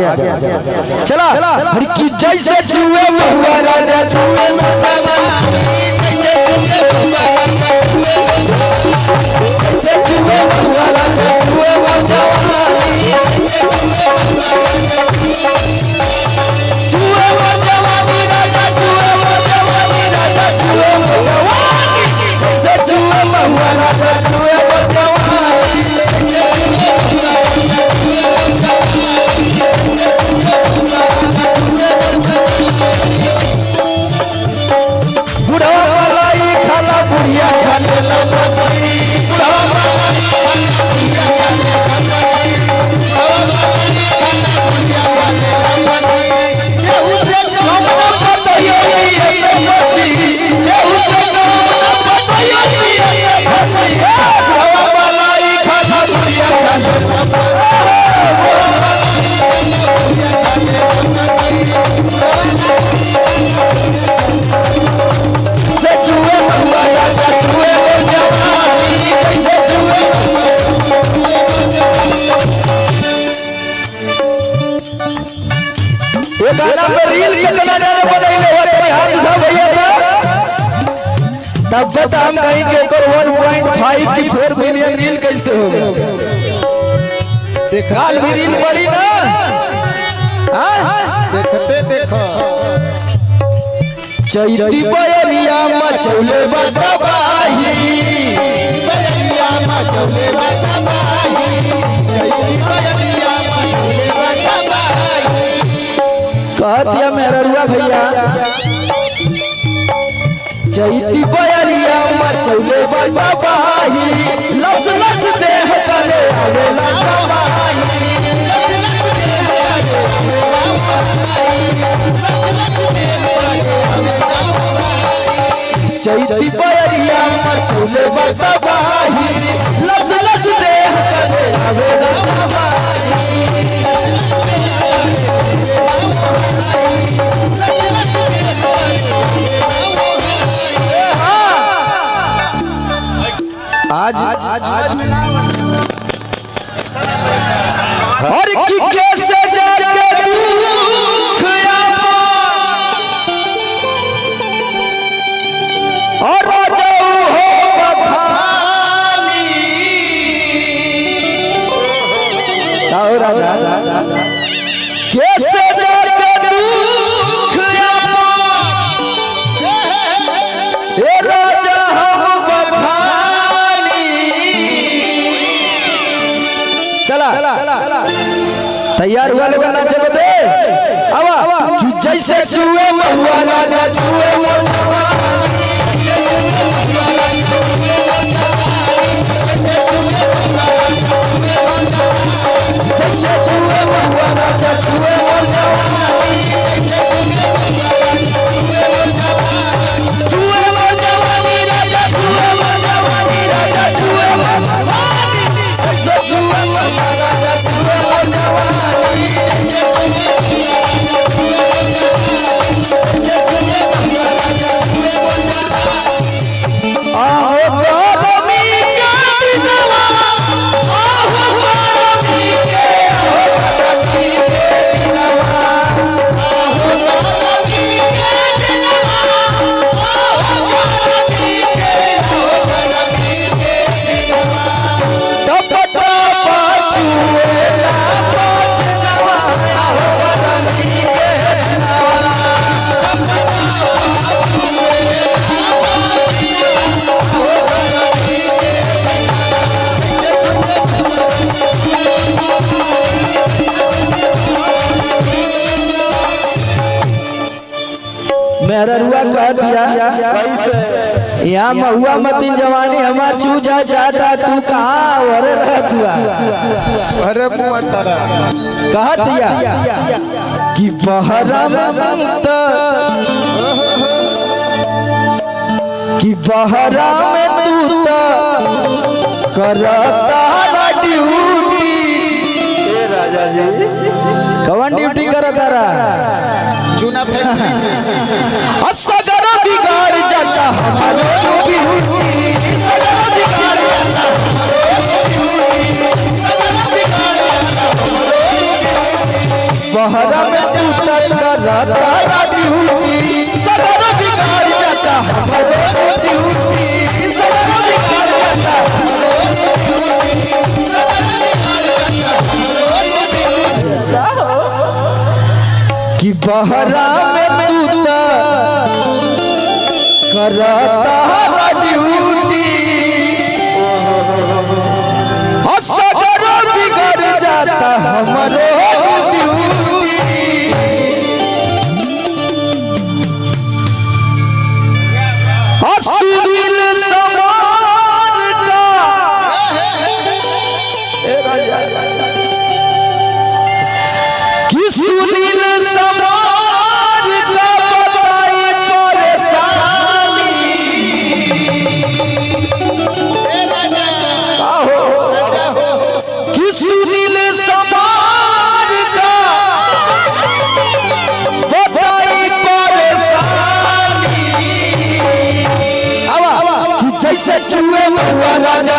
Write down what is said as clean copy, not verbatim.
आगे चला हर की जैसे छुए महुआ राजा छुए तब बता हम कहीं के 1.5 की 4 मिलियन रील कैसे हो गए देखा भी रील पड़ी ना देखते देखो चैती बयलिया मचौले बदबाही बयलिया मचौले बदबाही चैती बयलिया मचौले बदबाही कह दिया मेरा रुआ भैया चैती बयलिया मचौले बदबाही लस लस देह चले आवेला बाबाही चैती बयलिया मचौले बदबाही लस लस देह चले आवेला बाबाही आज और की कैसे जाके दुख और राजा हो बखानी राजा कैसे जाके दुख ए राजा हम बखानी चला तैयार हुआ लोग नाचे बदे आवा कि जैसे छुए महुआ राजा छुए महुआ जैसे छुए महुआ राजा छुए मेरा रुआ कह दिया कैसे यहाँ महुआ मतीन जवानी हमार चू जा चाहता तू कहाँ अरे रहतुआ अरे पुअतरा कह दिया कि बहरा में मुक्त कि बहरा में तू तो करता ड्यूटी राजा जी कौन ड्यूटी करता रहा चूना फैक्ट्री असगर बिगाड़ जाता हमारे बहरा में टूटल करता ड्यूटी सदर बिगाड़ जाता हमारो ड्यूटी सदर बिगाड़ जाता कि बहरा में टूटल करता ड्यूटी सदर बिगाड़ जाता हमारो सुनील समान का कि सुनील समान का बताई परेशानी कि सुनील समान का बताई परेशानी जैसे चूहे महुआ राजा